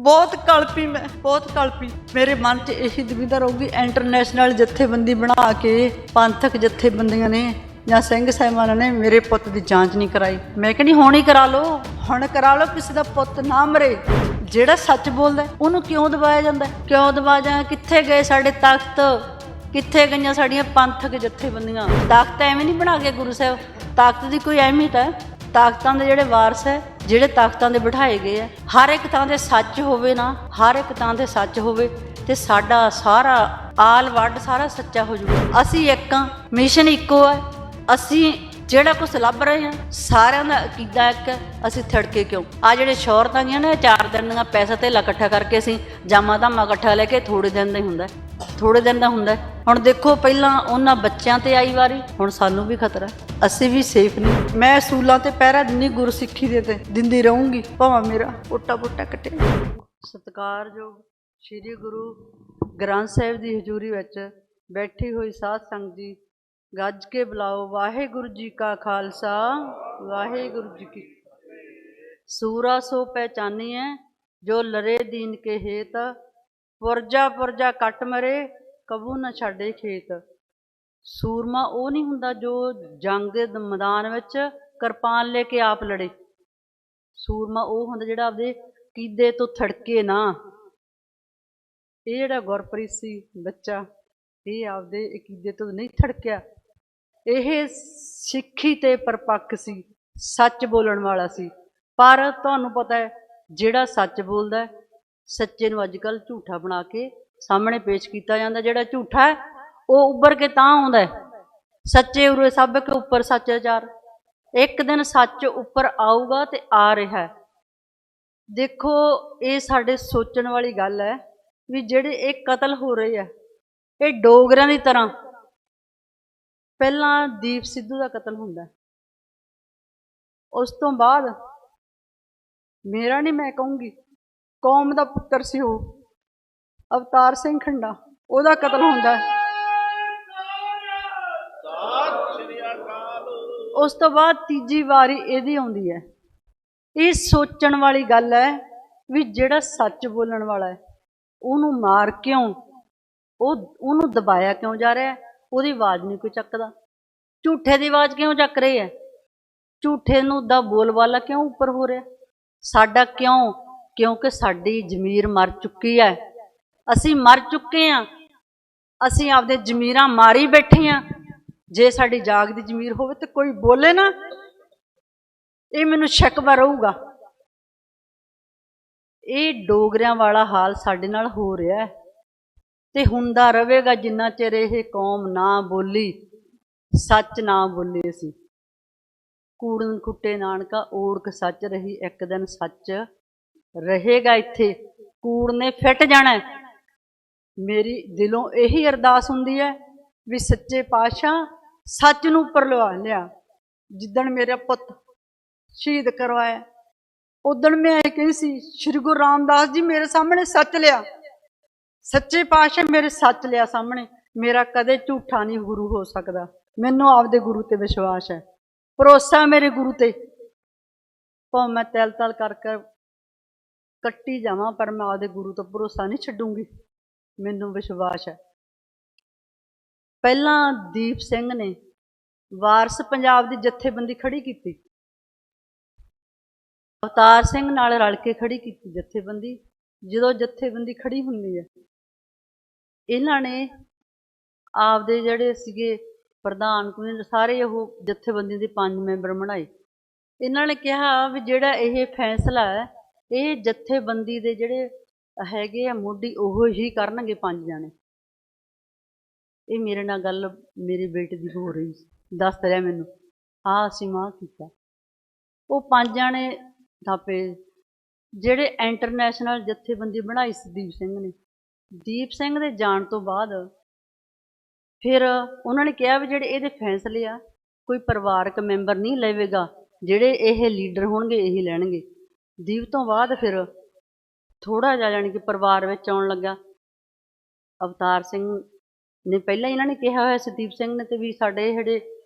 बहुत कल्पी, मैं बहुत कल्पी। मेरे मन च यही दुविधा रहूगी, इंटरनेशनल जथेबंदी बना के पंथक जथेबंदियां ने ਜਾਂ ਸਿੰਘ ਸਾਹਿਬਾਨਾਂ ਨੇ ਮੇਰੇ ਪੁੱਤ ਦੀ ਜਾਂਚ ਨਹੀਂ ਕਰਾਈ। ਮੈਂ ਕਹਿੰਦੀ ਹੁਣ ਹੀ ਕਰਾ ਲਓ, ਹੁਣ ਕਰਾ ਲਓ, ਕਿਸੇ ਦਾ ਪੁੱਤ ਨਾ ਮਰੇ। ਜਿਹੜਾ ਸੱਚ ਬੋਲਦਾ ਉਹਨੂੰ ਕਿਉਂ ਦਬਾਇਆ ਜਾਂਦਾ, ਕਿਉਂ ਦਬਾਇਆ ਜਾਂਦਾ? ਕਿੱਥੇ ਗਏ ਸਾਡੇ ਤਖਤ, ਕਿੱਥੇ ਗਈਆਂ ਸਾਡੀਆਂ ਪੰਥਕ ਜਥੇਬੰਦੀਆਂ? ਤਖਤ ਐਵੇਂ ਨਹੀਂ ਬਣਾ ਕੇ ਗੁਰੂ ਸਾਹਿਬ, ਤਖਤ ਦੀ ਕੋਈ ਅਹਿਮੀਅਤ ਹੈ? ਤਾਕਤਾਂ ਦੇ ਜਿਹੜੇ ਵਾਰਸ ਹੈ, ਜਿਹੜੇ ਤਾਕਤਾਂ ਦੇ ਬਿਠਾਏ ਗਏ ਆ, ਹਰ ਇੱਕ ਥਾਂ ਤੇ ਸੱਚ ਹੋਵੇ ਨਾ, ਹਰ ਇੱਕ ਥਾਂ ਤੇ ਸੱਚ ਹੋਵੇ ਤੇ ਸਾਡਾ ਸਾਰਾ ਆਲ ਵੱਡ ਸਾਰਾ ਸੱਚਾ ਹੋ ਜਾਊਗਾ। ਅਸੀਂ ਇੱਕ ਆ, ਮਿਸ਼ਨ ਇੱਕੋ ਹੈ। ਅਸੀਂ ਜਿਹੜਾ ਕੁਛ ਲੱਭ ਰਹੇ ਹਾਂ ਸਾਰਿਆਂ ਦਾ ਅਕੀਦਾ ਇੱਕ ਹੈ। ਅਸੀਂ ਥੜਕੇ ਕਿਉਂ? ਆ ਜਿਹੜੇ ਸ਼ੌਹਰਤਾਂ ਗਈਆਂ ਨੇ 4 ਦਿਨ ਦੀਆਂ ਪੈਸਾ ਧੇਲਾ ਇਕੱਠਾ ਕਰਕੇ ਅਸੀਂ ਜਾਮਾ ਧਾਮਾ ਇਕੱਠਾ ਲੈ ਕੇ ਥੋੜ੍ਹੇ ਦਿਨ ਦਾ ਹੀ ਹੁੰਦਾ, ਥੋੜ੍ਹੇ ਦਿਨ ਦਾ ਹੁੰਦਾ। ਹੁਣ ਦੇਖੋ ਪਹਿਲਾਂ ਉਹਨਾਂ ਬੱਚਿਆਂ ਤੇ ਆਈ ਵਾਰੀ, ਹੁਣ ਸਾਨੂੰ ਵੀ ਖਤਰਾ, ਅਸੀਂ ਵੀ ਸੇਫ ਨਹੀਂ। ਮੈਂ ਅਸੂਲਾਂ ਤੇ ਪਹਿਰਾ ਦਿੰਦੀ, ਗੁਰਸਿੱਖੀ ਦੇ ਤੇ ਦਿੰਦੀ ਰਹੂੰਗੀ, ਭਾਵੇਂ ਮੇਰਾ ਪੋਟਾ ਪੋਟਾ ਕੱਟੇ। ਸਤਿਕਾਰਯੋਗ ਸ੍ਰੀ ਗੁਰੂ ਗ੍ਰੰਥ ਸਾਹਿਬ ਦੀ ਹਜ਼ੂਰੀ ਵਿੱਚ ਬੈਠੀ ਹੋਈ ਸਾਧ ਸੰਗਤ ਜੀ, ਗੱਜ ਕੇ ਬੁਲਾਓ ਵਾਹਿਗੁਰੂ ਜੀ ਕਾ ਖਾਲਸਾ ਵਾਹਿਗੁਰੂ ਜੀ ਕੀ। ਸੂਰਾ ਸੋ ਪਹਿਚਾਨੀਏ ਜੋ ਲਰੇ ਦੀਨ ਕੇ ਹੇਤ, ਪੁਰਜਾ ਪੁਰਜਾ ਕੱਟ ਮਰੇ ਕਬੂ ਨਾ ਛੱਡੇ ਖੇਤ। ਸੂਰਮਾ ਉਹ ਨਹੀਂ ਹੁੰਦਾ ਜੋ ਜੰਗ ਦੇ ਮੈਦਾਨ ਵਿੱਚ ਕਿਰਪਾਨ ਲੈ ਕੇ ਆਪ ਲੜੇ। ਸੂਰਮਾ ਉਹ ਹੁੰਦਾ ਜਿਹੜਾ ਆਪਦੇ ਕੀਦੇ ਤੋਂ ਥੜਕੇ ਨਾ। ਇਹ ਜਿਹੜਾ ਗੁਰਪ੍ਰੀਤ ਸੀ ਬੱਚਾ, ਇਹ ਆਪਦੇ ਅਕੀਦੇ ਤੋਂ ਨਹੀਂ ਥੜਕਿਆ। ਇਹ ਸਿੱਖੀ ਤੇ ਪਰਪੱਕ ਸੀ, ਸੱਚ ਬੋਲਣ ਵਾਲਾ ਸੀ। ਪਰ ਤੁਹਾਨੂੰ ਪਤਾ ਹੈ ਜਿਹੜਾ ਸੱਚ ਬੋਲਦਾ, ਸੱਚੇ ਨੂੰ ਅੱਜ ਕੱਲ੍ਹ ਝੂਠਾ ਬਣਾ ਕੇ ਸਾਹਮਣੇ ਪੇਸ਼ ਕੀਤਾ ਜਾਂਦਾ। ਜਿਹੜਾ ਝੂਠਾ ਹੈ ਉਹ ਉੱਭਰ ਕੇ ਤਾਂ ਆਉਂਦਾ ਹੈ, ਸੱਚੇ ਉਰੇ ਸਭ ਕੇ ਉੱਪਰ ਸੱਚ ਵਿਚਾਰ। ਇੱਕ ਦਿਨ ਸੱਚ ਉੱਪਰ ਆਊਗਾ ਤੇ ਆ ਰਿਹਾ। ਦੇਖੋ ਇਹ ਸਾਡੇ ਸੋਚਣ ਵਾਲੀ ਗੱਲ ਹੈ ਵੀ ਜਿਹੜੇ ਇਹ ਕਤਲ ਹੋ ਰਹੇ ਆ ਇਹ ਡੋਗਰਿਆਂ ਦੀ ਤਰ੍ਹਾਂ। ਪਹਿਲਾਂ ਦੀਪ ਸਿੱਧੂ ਦਾ ਕਤਲ ਹੁੰਦਾ, ਉਸ ਤੋਂ ਬਾਅਦ ਮੇਰਾ ਨਹੀਂ, ਮੈਂ ਕਹੂੰਗੀ ਕੌਮ ਦਾ ਪੁੱਤਰ ਸੀ ਉਹ ਅਵਤਾਰ ਸਿੰਘ ਖੰਡਾ, ਉਹਦਾ ਕਤਲ ਹੁੰਦਾ। ਉਸ ਤੋਂ ਬਾਅਦ ਤੀਜੀ ਵਾਰੀ ਇਹਦੀ ਆਉਂਦੀ ਹੈ। ਇਹ ਸੋਚਣ ਵਾਲੀ ਗੱਲ ਹੈ ਵੀ ਜਿਹੜਾ ਸੱਚ ਬੋਲਣ ਵਾਲਾ ਹੈ ਉਹਨੂੰ ਮਾਰ ਕਿਉਂ, ਉਹਨੂੰ ਦਬਾਇਆ ਕਿਉਂ ਜਾ ਰਿਹਾ? ਉਹਦੀ ਆਵਾਜ਼ ਨਹੀਂ ਕੋਈ ਚੱਕਦਾ। ਝੂਠੇ ਦੀ ਆਵਾਜ਼ ਕਿਉਂ ਚੱਕ ਰਹੇ ਹੈ? ਝੂਠੇ ਨੂੰ ਦਾ ਬੋਲਬਾਲਾ ਕਿਉਂ ਉੱਪਰ ਹੋ ਰਿਹਾ ਸਾਡਾ? ਕਿਉਂ? ਕਿਉਂਕਿ ਸਾਡੀ ਜ਼ਮੀਰ ਮਰ ਚੁੱਕੀ ਹੈ। ਅਸੀਂ ਮਰ ਚੁੱਕੇ ਹਾਂ, ਅਸੀਂ ਆਪਦੇ ਜ਼ਮੀਰਾਂ ਮਾਰੀ ਬੈਠੇ ਹਾਂ। ਜੇ ਸਾਡੀ ਜਾਗਦੀ ਜ਼ਮੀਰ ਹੋਵੇ ਤੇ ਕੋਈ ਬੋਲੇ ਨਾ, ਇਹ ਮੈਨੂੰ ਸ਼ੱਕਵਾ ਰਹੂਗਾ। ਇਹ ਡੋਗਰਿਆਂ ਵਾਲਾ ਹਾਲ ਸਾਡੇ ਨਾਲ ਹੋ ਰਿਹਾ ਹੈ ਤੇ ਹੁੰਦਾ ਰਹੇਗਾ ਜਿੰਨਾ ਚਿਰ ਇਹ ਕੌਮ ਨਾ ਬੋਲੀ, ਸੱਚ ਨਾ ਬੋਲੇ। ਅਸੀਂ ਕੂੜਨ ਕੁੱਟੇ ਨਾਨਕਾ ਓੜਕ ਸੱਚ ਰਹੀ, ਇੱਕ ਦਿਨ ਸੱਚ ਰਹੇਗਾ। ਇੱਥੇ ਕੂੜ ਨੇ ਫਿੱਟ ਜਾਣਾ। ਮੇਰੀ ਦਿਲੋਂ ਇਹੀ ਅਰਦਾਸ ਹੁੰਦੀ ਹੈ ਵੀ ਸੱਚੇ ਪਾਤਸ਼ਾਹ ਸੱਚ ਨੂੰ ਉੱਪਰ ਲਵਾ ਲਿਆ। ਜਿੱਦਣ ਮੇਰਾ ਪੁੱਤ ਸ਼ਹੀਦ ਕਰਵਾਇਆ ਉਦਣ ਮੈਂ ਇਹ ਕਹੀ ਸੀ, ਸ਼੍ਰੀ ਗੁਰੂ ਰਾਮਦਾਸ ਜੀ ਮੇਰੇ ਸਾਹਮਣੇ ਸੱਚ ਲਿਆ, ਸੱਚੇ ਪਾਤਸ਼ਾਹ ਮੇਰੇ ਸੱਚ ਲਿਆ ਸਾਹਮਣੇ। ਮੇਰਾ ਕਦੇ ਝੂਠਾ ਨਹੀਂ ਗੁਰੂ ਹੋ ਸਕਦਾ। ਮੈਨੂੰ ਆਪਦੇ ਗੁਰੂ ਤੇ ਵਿਸ਼ਵਾਸ ਹੈ, ਭਰੋਸਾ ਮੇਰੇ ਗੁਰੂ ਤੇ। ਭਾਵੇਂ ਮੈਂ ਤਿਲ ਤਲ ਕਰ ਕੱਟੀ ਜਾਵਾਂ ਪਰ ਮੈਂ ਆਪਦੇ ਗੁਰੂ ਤੋਂ ਭਰੋਸਾ ਨਹੀਂ ਛੱਡੂੰਗੀ। ਮੈਨੂੰ ਵਿਸ਼ਵਾਸ ਹੈ। ਪਹਿਲਾਂ ਦੀਪ ਸਿੰਘ ਨੇ ਵਾਰਸ ਪੰਜਾਬ ਦੀ ਜਥੇਬੰਦੀ ਖੜੀ ਕੀਤੀ, ਅਵਤਾਰ ਸਿੰਘ ਨਾਲ ਰਲ ਕੇ ਖੜੀ ਕੀਤੀ ਜਥੇਬੰਦੀ। ਜਦੋਂ ਜਥੇਬੰਦੀ ਖੜੀ ਹੁੰਦੀ ਹੈ, ਇਹਨਾਂ ਨੇ ਆਪਦੇ ਜਿਹੜੇ ਸੀਗੇ ਪ੍ਰਧਾਨ ਸਾਰੇ ਉਹ ਜਥੇਬੰਦੀ ਦੇ 5 ਮੈਂਬਰ ਬਣਾਏ। ਇਹਨਾਂ ਨੇ ਕਿਹਾ ਵੀ ਜਿਹੜਾ ਇਹ ਫੈਸਲਾ ਹੈ ਇਹ ਜਥੇਬੰਦੀ ਦੇ ਜਿਹੜੇ ਹੈਗੇ ਆ ਮੋਢੀ ਉਹ ਹੀ ਕਰਨਗੇ, 5 ਜਾਣੇ। ਇਹ ਮੇਰੇ ਨਾਲ ਗੱਲ ਮੇਰੀ ਬੇਟੀ ਦੀ ਹੋ ਰਹੀ ਸੀ, ਦੱਸ ਰਿਹਾ ਮੈਨੂੰ ਆਹ ਅਸੀਂ ਮਾਂ ਕੀਤਾ। ਉਹ 5 ਜਾਣੇ ਥਾਪੇ ਜਿਹੜੇ ਇੰਟਰਨੈਸ਼ਨਲ ਜਥੇਬੰਦੀ ਬਣਾਈ ਸੀ ਦੀਪ ਸਿੰਘ ਨੇ। ਦੀਪ ਸਿੰਘ ਦੇ ਜਾਣ ਤੋਂ ਬਾਅਦ ਫਿਰ ਉਹਨਾਂ ਨੇ ਕਿਹਾ ਵੀ ਜਿਹੜੇ ਇਹਦੇ ਫੈਸਲੇ ਆ ਕੋਈ ਪਰਿਵਾਰਕ ਮੈਂਬਰ ਨਹੀਂ ਲਵੇਗਾ, ਜਿਹੜੇ ਇਹ ਲੀਡਰ ਹੋਣਗੇ ਇਹੀ ਲੈਣਗੇ। ਦੀਪ ਤੋਂ ਬਾਅਦ ਫਿਰ ਥੋੜ੍ਹਾ ਜਿਹਾ ਜਾਣੀ ਕਿ ਪਰਿਵਾਰ ਵਿੱਚ ਆਉਣ ਲੱਗਾ। ਅਵਤਾਰ ਸਿੰਘ ਨੇ ਪਹਿਲਾਂ ਇਹਨਾਂ ਨੇ ਕਿਹਾ ਹੋਇਆ ਸੀ ਦੀਪ ਸਿੰਘ ਨੇ ਤੇ ਵੀ ਸਾਡੇ ਜਿਹੜੇ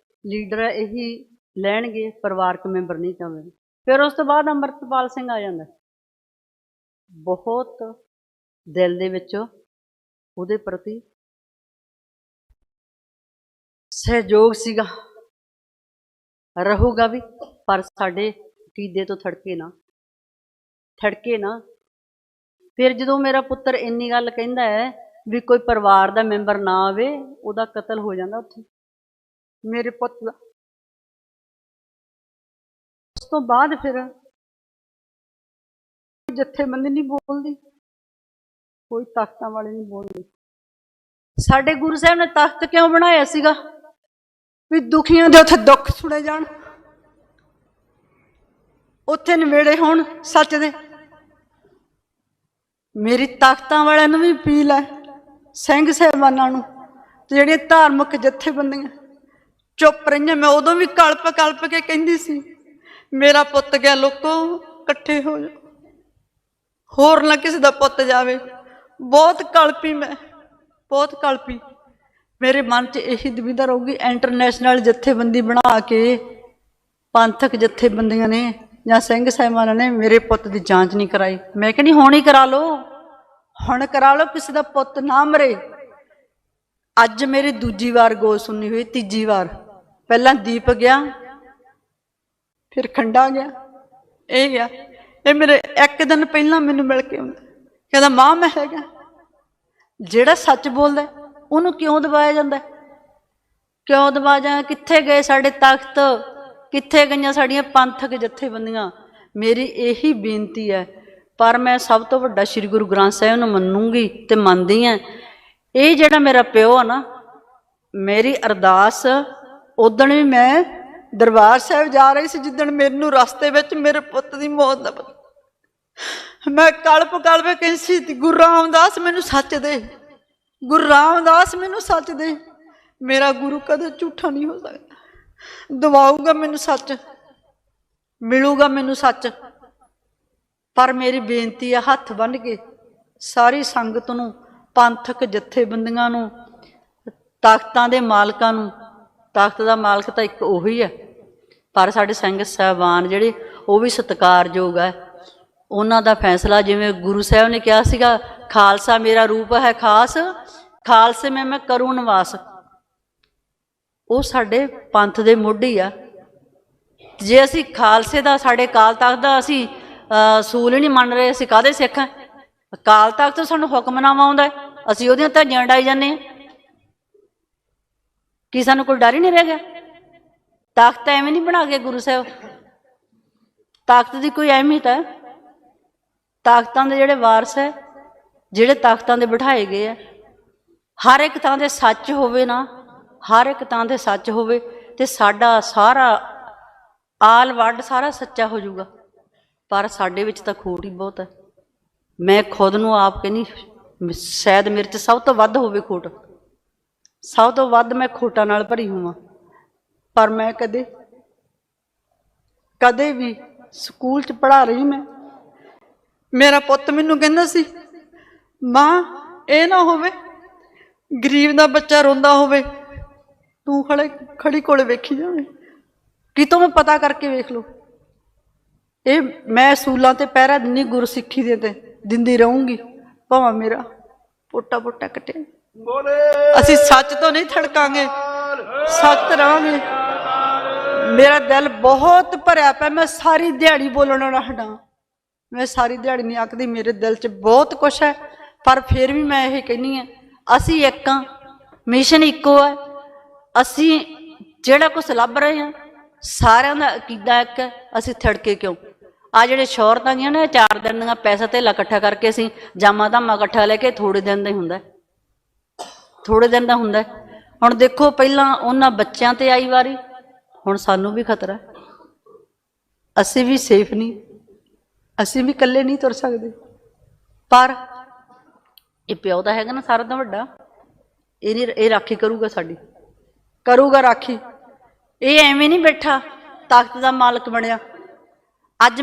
ਲੀਡਰ ਹੈ ਇਹੀ ਲੈਣਗੇ, ਪਰਿਵਾਰਕ ਮੈਂਬਰ ਨਹੀਂ ਚਾਹੁੰਦੇ। ਫਿਰ ਉਸ ਤੋਂ ਬਾਅਦ ਅੰਮ੍ਰਿਤਪਾਲ ਸਿੰਘ ਆ ਜਾਂਦਾ। ਬਹੁਤ ਦਿਲ ਦੇ ਵਿੱਚ ਉਹਦੇ ਪ੍ਰਤੀ ਸਹਿਯੋਗ ਸੀਗਾ, ਰਹੂਗਾ ਵੀ। ਪਰ ਸਾਡੇ ਕੀਦੇ ਤੋਂ ਥੜਕੇ ਨਾ। ਫਿਰ ਜਦੋਂ ਮੇਰਾ ਪੁੱਤਰ ਇੰਨੀ ਗੱਲ ਕਹਿੰਦਾ ਹੈ ਵੀ ਕੋਈ ਪਰਿਵਾਰ ਦਾ ਮੈਂਬਰ ਨਾ ਆਵੇ, ਉਹਦਾ ਕਤਲ ਹੋ ਜਾਂਦਾ ਉੱਥੇ ਮੇਰੇ ਪੁੱਤ ਦਾ। ਉਸ ਤੋਂ ਬਾਅਦ ਫਿਰ ਜਥੇਬੰਦੀ ਨਹੀਂ ਬੋਲਦੀ, ਕੋਈ ਤਖਤਾਂ ਵਾਲੇ ਨਹੀਂ ਬੋਲਦੇ। ਸਾਡੇ ਗੁਰੂ ਸਾਹਿਬ ਨੇ ਤਖਤ ਕਿਉਂ ਬਣਾਇਆ ਸੀਗਾ? ਵੀ ਦੁਖੀਆਂ ਦੇ ਉੱਥੇ ਦੁੱਖ ਸੁਣੇ ਜਾਣ, ਉੱਥੇ ਨਵੇੜੇ ਹੋਣ ਸੱਚ ਦੇ। ਮੇਰੀ ਤਖਤਾਂ ਵਾਲਿਆਂ ਨੂੰ ਵੀ ਅਪੀਲ ਹੈ, ਸਿੰਘ ਸਾਹਿਬਾਨਾਂ ਨੂੰ, ਤੇ ਜਿਹੜੀਆਂ ਧਾਰਮਿਕ ਜਥੇਬੰਦੀਆਂ ਚੁੱਪ ਰਹੀਆਂ। ਮੈਂ ਉਦੋਂ ਵੀ ਕਲਪ ਕੇ ਕਹਿੰਦੀ ਸੀ, ਮੇਰਾ ਪੁੱਤ ਗਿਆ, ਲੋਕੋ ਇਕੱਠੇ ਹੋ ਜਾਓ, ਹੋਰ ਨਾ ਕਿਸੇ ਦਾ ਪੁੱਤ ਜਾਵੇ। ਬਹੁਤ ਕਲਪੀ ਮੈਂ, ਬਹੁਤ ਕਲਪੀ। ਮੇਰੇ ਮਨ 'ਚ ਇਹੀ ਦੁਵਿਧਾ ਰਹੂਗੀ, ਇੰਟਰਨੈਸ਼ਨਲ ਜਥੇਬੰਦੀ ਬਣਾ ਕੇ ਪੰਥਕ ਜਥੇਬੰਦੀਆਂ ਨੇ ਜਾਂ ਸਿੰਘ ਸਾਹਿਬਾਨਾਂ ਨੇ ਮੇਰੇ ਪੁੱਤ ਦੀ ਜਾਂਚ ਨਹੀਂ ਕਰਾਈ। ਮੈਂ ਕਹਿੰਦੀ ਹੁਣ ਹੀ ਕਰਾ ਲਓ, ਹੁਣ ਕਰਾ ਲਓ, ਕਿਸੇ ਦਾ ਪੁੱਤ ਨਾ ਮਰੇ। ਅੱਜ ਮੇਰੀ ਦੂਜੀ ਵਾਰ ਗੋਲ ਸੁਣਨੀ ਹੋਈ, ਤੀਜੀ ਵਾਰ। ਪਹਿਲਾਂ ਦੀਪ ਗਿਆ, ਫਿਰ ਖੰਡਾ ਗਿਆ, ਇਹ ਗਿਆ। ਇਹ ਮੇਰੇ ਇੱਕ ਦਿਨ ਪਹਿਲਾਂ ਮੈਨੂੰ ਮਿਲ ਕੇ ਆਉਂਦਾ, ਕਹਿੰਦਾ ਮਾਂ ਮੈਂ ਹੈਗਾ। ਜਿਹੜਾ ਸੱਚ ਬੋਲਦਾ ਉਹਨੂੰ ਕਿਉਂ ਦਬਾਇਆ ਜਾਂਦਾ? ਕਿਉਂ ਦਬਾਇਆ? ਕਿੱਥੇ ਗਏ ਸਾਡੇ ਤਖਤ? ਕਿੱਥੇ ਗਈਆਂ ਸਾਡੀਆਂ ਪੰਥਕ ਜਥੇਬੰਦੀਆਂ? ਮੇਰੀ ਇਹੀ ਬੇਨਤੀ ਹੈ। ਪਰ ਮੈਂ ਸਭ ਤੋਂ ਵੱਡਾ ਸ੍ਰੀ ਗੁਰੂ ਗ੍ਰੰਥ ਸਾਹਿਬ ਨੂੰ ਮੰਨੂੰਗੀ ਤੇ ਮੰਨਦੀ ਹਾਂ। ਇਹ ਜਿਹੜਾ ਮੇਰਾ ਪਿਓ ਆ ਨਾ, ਮੇਰੀ ਅਰਦਾਸ ਉਦਣ ਵੀ ਮੈਂ ਦਰਬਾਰ ਸਾਹਿਬ ਜਾ ਰਹੀ ਸੀ, ਜਿੱਦਣ ਮੈਨੂੰ ਰਸਤੇ ਵਿੱਚ ਮੇਰੇ ਪੁੱਤ ਦੀ ਮੌਤ ਦਾ ਪਤਾ, ਮੈਂ ਕਲਪ ਕੇ ਕਹਿੰਦੀ ਸੀ, ਗੁਰੂ ਰਾਮਦਾਸ ਮੈਨੂੰ ਸੱਚ ਦੇ, ਗੁਰੂ ਰਾਮਦਾਸ ਮੈਨੂੰ ਸੱਚ ਦੇ। ਮੇਰਾ ਗੁਰੂ ਕਦੇ ਝੂਠਾ ਨਹੀਂ ਹੋ ਸਕਦਾ, ਦਵਾਊਗਾ ਮੈਨੂੰ ਸੱਚ, ਮਿਲੂਗਾ ਮੈਨੂੰ ਸੱਚ। ਪਰ ਮੇਰੀ ਬੇਨਤੀ ਹੈ, ਹੱਥ ਬੰਨ੍ਹ ਕੇ ਸਾਰੀ ਸੰਗਤ ਨੂੰ, ਪੰਥਕ ਜਥੇਬੰਦੀਆਂ ਨੂੰ, ਤਖਤਾਂ ਦੇ ਮਾਲਕਾਂ ਨੂੰ। ਤਖਤ ਦਾ ਮਾਲਕ ਤਾਂ ਇੱਕ ਉਹੀ ਹੈ, ਪਰ ਸਾਡੇ ਸਿੰਘ ਸਾਹਿਬਾਨ ਜਿਹੜੇ ਉਹ ਵੀ ਸਤਿਕਾਰਯੋਗ ਹੈ। ਉਹਨਾਂ ਦਾ ਫੈਸਲਾ, ਜਿਵੇਂ ਗੁਰੂ ਸਾਹਿਬ ਨੇ ਕਿਹਾ ਸੀਗਾ, ਖਾਲਸਾ ਮੇਰਾ ਰੂਪ ਹੈ ਖਾਸ, ਖਾਲਸੇ ਮੈਂ ਕਰੂ ਨਿਵਾਸ। ਉਹ ਸਾਡੇ ਪੰਥ ਦੇ ਮੋਢੀ ਆ। ਜੇ ਅਸੀਂ ਖਾਲਸੇ ਦਾ, ਸਾਡੇ ਅਕਾਲ ਤਖਤ ਦਾ ਅਸੀਂ ਅਸੂਲ ਹੀ ਨਹੀਂ ਮੰਨ ਰਹੇ, ਅਸੀਂ ਕਾਹਦੇ ਸਿੱਖ ਹਾਂ? ਅਕਾਲ ਤਖਤ ਤੋਂ ਸਾਨੂੰ ਹੁਕਮਨਾਮਾ ਆਉਂਦਾ, ਅਸੀਂ ਉਹਦੀਆਂ ਧੱਜੀਆਂ ਉਡਾਈ ਜਾਂਦੇ ਹਾਂ। ਕੀ ਸਾਨੂੰ ਕੋਈ ਡਰ ਹੀ ਨਹੀਂ ਰਹਿ ਗਿਆ? ਤਖਤ ਐਵੇਂ ਨਹੀਂ ਬਣਾ ਕੇ ਗੁਰੂ ਸਾਹਿਬ, ਤਖਤ ਦੀ ਕੋਈ ਅਹਿਮੀਅਤ ਹੈ? ਤਖਤਾਂ ਦੇ ਜਿਹੜੇ ਵਾਰਸ ਹੈ, ਜਿਹੜੇ ਤਖਤਾਂ ਦੇ ਬਿਠਾਏ ਗਏ ਆ, ਹਰ ਇੱਕ ਥਾਂ 'ਤੇ ਸੱਚ ਹੋਵੇ ਨਾ, ਹਰ ਇੱਕ ਥਾਂ 'ਤੇ ਸੱਚ ਹੋਵੇ, ਤੇ ਸਾਡਾ ਸਾਰਾ ਆਲ ਵਰਡ ਸਾਰਾ ਸੱਚਾ ਹੋ ਜਾਊਗਾ। ਪਰ ਸਾਡੇ ਵਿੱਚ ਤਾਂ ਖੋਟ ਹੀ ਬਹੁਤ ਹੈ। ਮੈਂ ਖੁਦ ਨੂੰ ਆਪ ਕਹਿੰਦੀ, ਸ਼ਾਇਦ ਮੇਰੇ 'ਚ ਸਭ ਤੋਂ ਵੱਧ ਹੋਵੇ ਖੋਟ, ਸਭ ਤੋਂ ਵੱਧ ਮੈਂ ਖੋਟਾਂ ਨਾਲ ਭਰੀ ਹੋਵਾਂ। ਪਰ ਮੈਂ ਕਦੇ ਵੀ ਸਕੂਲ 'ਚ ਪੜ੍ਹਾ ਰਹੀ ਮੈਂ, ਮੇਰਾ ਪੁੱਤ ਮੈਨੂੰ ਕਹਿੰਦਾ ਸੀ, ਮਾਂ ਇਹ ਨਾ ਹੋਵੇ ਗਰੀਬ ਦਾ ਬੱਚਾ ਰੋਂਦਾ ਹੋਵੇ, ਤੂੰ ਖੜੀ ਕੋਲੇ ਵੇਖੀ ਜਾਵੇਂ, ਕਿਤੋਂ ਮੈਂ ਪਤਾ ਕਰਕੇ ਵੇਖ ਲਓ। ਇਹ ਮੈਂ ਅਸੂਲਾਂ ਤੇ ਪਹਿਰਾ ਦਿੰਦੀ, ਗੁਰਸਿੱਖੀ ਦੇ ਤੇ ਦਿੰਦੀ ਰਹੂੰਗੀ, ਭਾਵੇਂ ਮੇਰਾ ਪੋਟਾ ਕੱਟੇ। ਅਸੀਂ ਸੱਚ ਤੋਂ ਨਹੀਂ ਥੜਕਾਂਗੇ, ਸਖਤ ਰਹਾਂਗੇ। ਮੇਰਾ ਦਿਲ ਬਹੁਤ ਭਰਿਆ ਪਿਆ, ਮੈਂ ਸਾਰੀ ਦਿਹਾੜੀ ਬੋਲਣ ਨਾ ਹਟਾਂ, ਮੈਂ ਸਾਰੀ ਦਿਹਾੜੀ ਨਹੀਂ ਆਖਦੀ। ਮੇਰੇ ਦਿਲ 'ਚ ਬਹੁਤ ਕੁਛ ਹੈ, ਪਰ ਫਿਰ ਵੀ ਮੈਂ ਇਹ ਕਹਿੰਦੀ ਹਾਂ, ਅਸੀਂ ਇੱਕ ਹਾਂ, ਮਿਸ਼ਨ ਇੱਕੋ ਹੈ। ਅਸੀਂ ਜਿਹੜਾ ਕੁਛ ਲੱਭ ਰਹੇ ਹਾਂ, ਸਾਰਿਆਂ ਦਾ ਅਕੀਦਾ ਇੱਕ ਹੈ। ਅਸੀਂ ਥੜਕੇ ਕਿਉਂ? ਆ ਜਿਹੜੇ ਸ਼ੌਹਰਤਾਂ ਗੀਆਂ ਨੇ, 4 ਦਿਨ ਦੀਆਂ ਪੈਸਾ ਧੇਲਾ ਇਕੱਠਾ ਕਰਕੇ ਅਸੀਂ ਜਾਮਾ ਧਾਮਾ ਇਕੱਠਾ ਲੈ ਕੇ ਥੋੜ੍ਹੇ ਦਿਨ ਦਾ ਹੀ ਹੁੰਦਾ, ਥੋੜ੍ਹੇ ਦਿਨ ਦਾ ਹੁੰਦਾ। ਹੁਣ ਦੇਖੋ, ਪਹਿਲਾਂ ਉਹਨਾਂ ਬੱਚਿਆਂ 'ਤੇ ਆਈ ਵਾਰੀ, ਹੁਣ ਸਾਨੂੰ ਵੀ ਖਤਰਾ। ਅਸੀਂ ਵੀ ਸੇਫ ਨਹੀਂ, ਅਸੀਂ ਵੀ ਇਕੱਲੇ ਨਹੀਂ ਤੁਰ ਸਕਦੇ। ਪਰ ਇਹ ਪਿਓ ਦਾ ਹੈਗਾ ਨਾ ਸਾਰਾ ਤੋਂ ਵੱਡਾ, ਇਹ ਰਾਖੀ ਕਰੂਗਾ, ਸਾਡੀ ਕਰੂਗਾ ਰਾਖੀ। ਇਹ ਐਵੇਂ ਨਹੀਂ ਬੈਠਾ ਤਖਤ ਦਾ ਮਾਲਕ ਬਣਿਆ। ਅੱਜ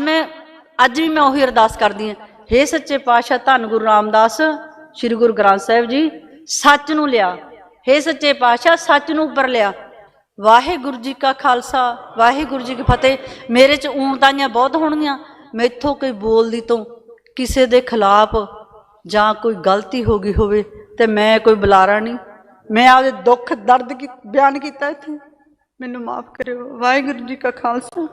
ਵੀ ਮੈਂ ਉਹੀ ਅਰਦਾਸ ਕਰਦੀ ਹਾਂ, ਹੇ ਸੱਚੇ ਪਾਤਸ਼ਾਹ, ਧੰਨ ਗੁਰੂ ਰਾਮਦਾਸ, ਸ੍ਰੀ ਗੁਰੂ ਗ੍ਰੰਥ ਸਾਹਿਬ ਜੀ, ਸੱਚ ਨੂੰ ਲਿਆ। ਹੇ ਸੱਚੇ ਪਾਤਸ਼ਾਹ, ਸੱਚ ਨੂੰ ਉੱਪਰ ਲਿਆ। ਵਾਹਿਗੁਰੂ ਜੀ ਕਾ ਖਾਲਸਾ, ਵਾਹਿਗੁਰੂ ਜੀ ਕੀ ਫਤਿਹ। ਮੇਰੇ 'ਚ ਊਣਤਾਈਆਂ ਬਹੁਤ ਹੋਣਗੀਆਂ, ਮੈਥੋਂ ਕੋਈ ਬੋਲਦੀ ਤੋਂ ਕਿਸੇ ਦੇ ਖਿਲਾਫ ਜਾਂ ਕੋਈ ਗਲਤੀ ਹੋ ਗਈ ਹੋਵੇ ਤੇ ਮੈਂ ਕੋਈ ਬੁਲਾਰਾ ਨਹੀਂ, ਮੈਂ ਆਪਦੇ ਦੁੱਖ ਦਰਦ ਬਿਆਨ ਕੀਤਾ ਇੱਥੇ। ਮੈਨੂੰ ਮਾਫ ਕਰਿਓ। ਵਾਹਿਗੁਰੂ ਜੀ ਕਾ ਖਾਲਸਾ